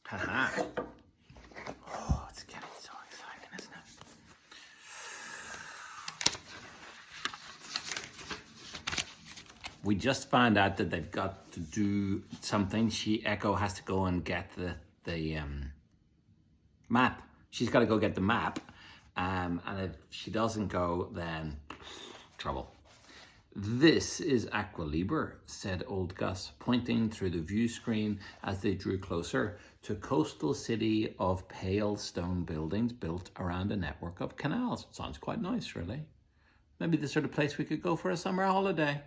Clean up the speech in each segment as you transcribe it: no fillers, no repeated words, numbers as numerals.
Haha. Oh, it's getting so exciting, isn't it? We just found out that they've got to do something. Echo has to go and get the map. She's got to go get the map. And if she doesn't go, then trouble. This is Aqua Libra, said old Gus, pointing through the view screen as they drew closer to a coastal city of pale stone buildings built around a network of canals. Sounds quite nice, really. Maybe the sort of place we could go for a summer holiday.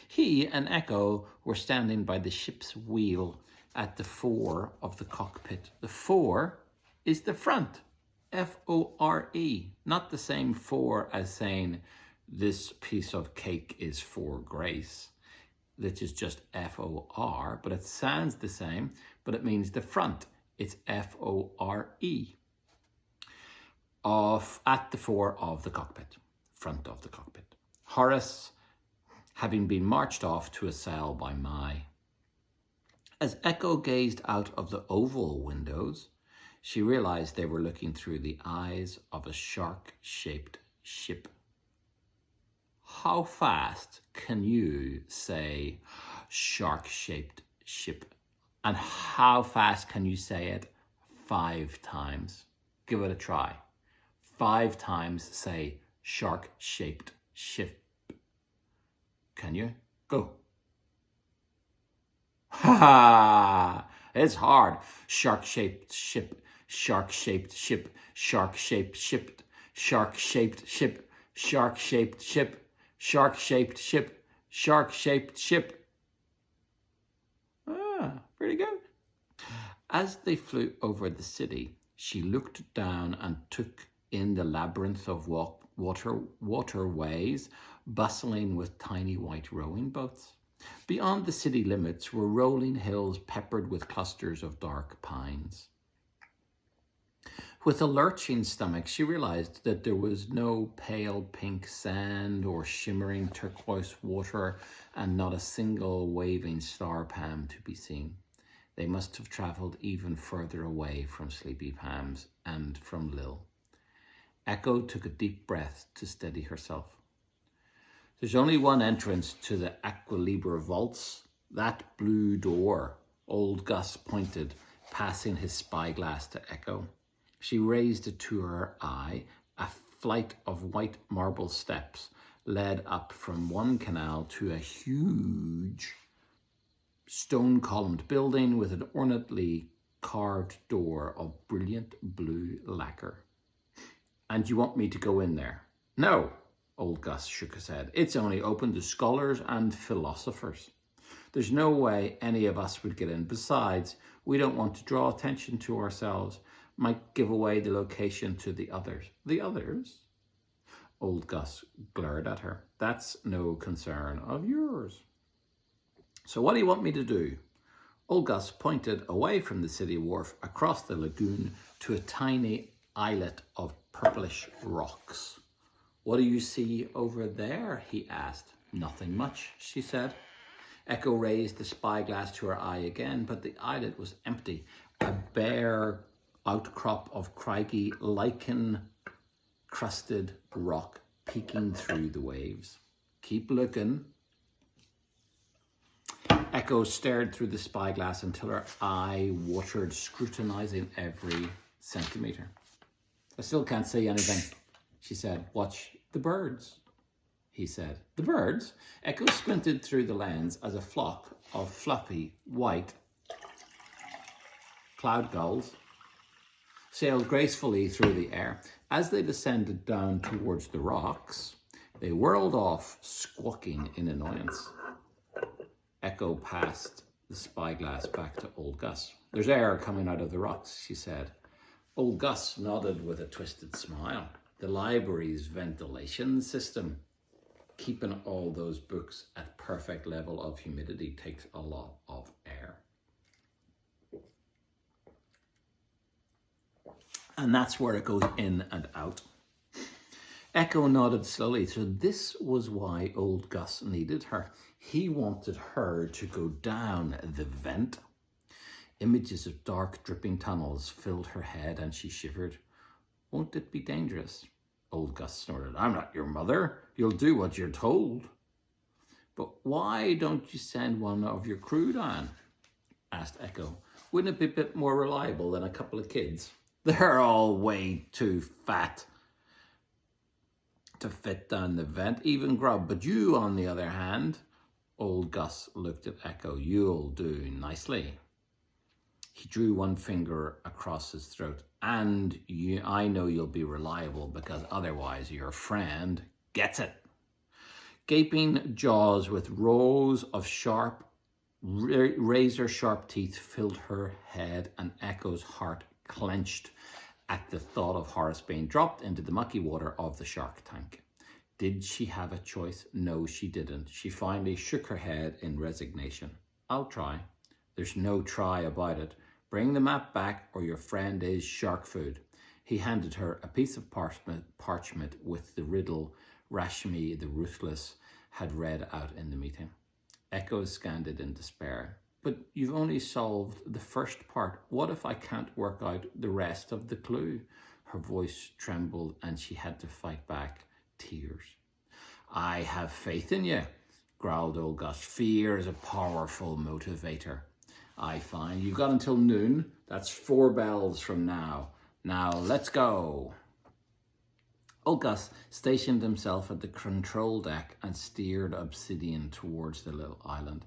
He and Echo were standing by the ship's wheel at the fore of the cockpit. The fore is the front, F-O-R-E, not the same fore as saying this piece of cake is for Grace, which is just F-O-R, but it sounds the same, but it means the front. It's F-O-R-E. At the fore of the cockpit, front of the cockpit. Horace, having been marched off to a cell by Mai. As Echo gazed out of the oval windows, she realized they were looking through the eyes of a shark-shaped ship. How fast can you say shark-shaped ship? And how fast can you say it 5 times? Give it a try. 5 times say shark-shaped ship. Can you? Go. Ha! It's hard. Shark-shaped ship, shark-shaped ship, shark-shaped ship, shark-shaped ship, shark-shaped ship, shark-shaped ship, shark-shaped ship. Pretty good. As they flew over the city, she looked down and took in the labyrinth of waterways bustling with tiny white rowing boats. Beyond the city limits were rolling hills peppered with clusters of dark pines. With a lurching stomach, she realized that there was no pale pink sand or shimmering turquoise water and not a single waving star palm to be seen. They must have traveled even further away from Sleepy Palms and from Lil. Echo took a deep breath to steady herself. There's only one entrance to the Aqua Libra vaults. That blue door, old Gus pointed, passing his spyglass to Echo. She raised it to her eye. A flight of white marble steps led up from one canal to a huge stone-columned building with an ornately carved door of brilliant blue lacquer. And you want me to go in there? No, old Gus shook his head. It's only open to scholars and philosophers. There's no way any of us would get in. Besides, we don't want to draw attention to ourselves. Might give away the location to the others. The others? Old Gus glared at her. That's no concern of yours. So what do you want me to do? Old Gus pointed away from the city wharf across the lagoon to a tiny islet of purplish rocks. What do you see over there? He asked. Nothing much, she said. Echo raised the spyglass to her eye again, but the islet was empty. A bare outcrop of craggy, lichen-crusted rock peeking through the waves. Keep looking. Echo stared through the spyglass until her eye watered, scrutinizing every centimetre. I still can't see anything, she said. Watch the birds, he said. The birds? Echo squinted through the lens as a flock of fluffy, white cloud gulls sailed gracefully through the air. As they descended down towards the rocks, they whirled off, squawking in annoyance. Echo passed the spyglass back to old Gus. There's air coming out of the rocks, she said. Old Gus nodded with a twisted smile. The library's ventilation system. Keeping all those books at perfect level of humidity takes a lot of air. And that's where it goes in and out. Echo nodded slowly. So this was why old Gus needed her. He wanted her to go down the vent. Images of dark, dripping tunnels filled her head and she shivered. Won't it be dangerous? Old Gus snorted. I'm not your mother. You'll do what you're told. But why don't you send one of your crew down? Asked Echo. Wouldn't it be a bit more reliable than a couple of kids? They're all way too fat to fit down the vent, even Grub. But you, on the other hand, Old Gus looked at Echo. You'll do nicely. He drew one finger across his throat. And I know you'll be reliable because otherwise your friend gets it. Gaping jaws with rows of sharp, razor-sharp teeth filled her head, and Echo's heart clenched at the thought of Horace being dropped into the mucky water of the shark tank. Did she have a choice? No, she didn't. She finally shook her head in resignation. I'll try. There's no try about it. Bring the map back or your friend is shark food. He handed her a piece of parchment with the riddle Rashmi the Ruthless had read out in the meeting. Echo scanned it in despair. But you've only solved the first part. What if I can't work out the rest of the clue? Her voice trembled and she had to fight back tears. I have faith in you, growled old Gus. Fear is a powerful motivator. I find you've got until noon. That's 4 bells from now. Now let's go. Old Gus stationed himself at the control deck and steered Obsidian towards the little island.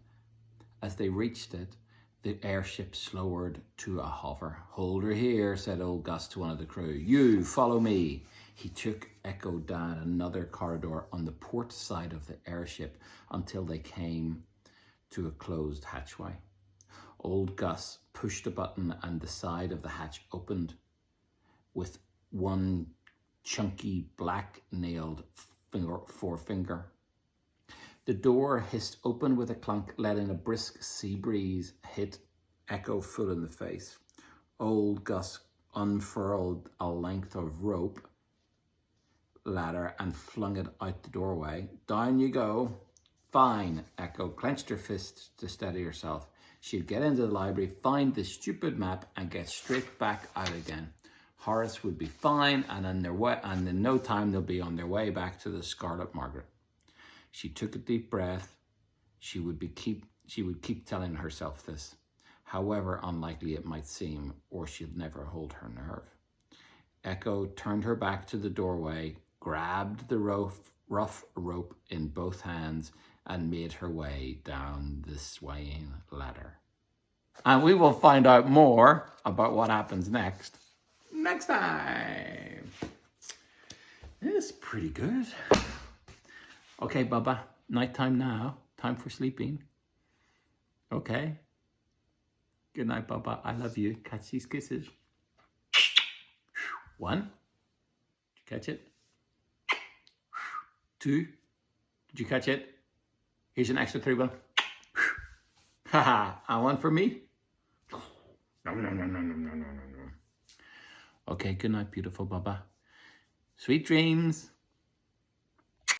As they reached it, the airship slowed to a hover. Hold her here, said old Gus to one of the crew. You, follow me. He took Echo down another corridor on the port side of the airship until they came to a closed hatchway. Old Gus pushed a button and the side of the hatch opened with one chunky black-nailed forefinger. The door hissed open with a clunk, letting a brisk sea breeze hit Echo full in the face. Old Gus unfurled a length of rope ladder and flung it out the doorway. Down you go. Fine. Echo clenched her fists to steady herself. She'd get into the library, find the stupid map, and get straight back out again. Horace would be fine, and in no time they'll be on their way back to the Scarlet Margaret. She took a deep breath. She would keep telling herself this, however unlikely it might seem, or she'd never hold her nerve. Echo turned her back to the doorway, grabbed the rough rope in both hands, and made her way down the swaying ladder. And we will find out more about what happens next time. It's pretty good. Okay, Bubba, nighttime now. Time for sleeping. Okay. Good night, Bubba. I love you. Catch these kisses. 1. Did you catch it? 2. Did you catch it? Here's an extra 3 one. Haha. And 1 for me? No. Okay, good night, beautiful Bubba. Sweet dreams.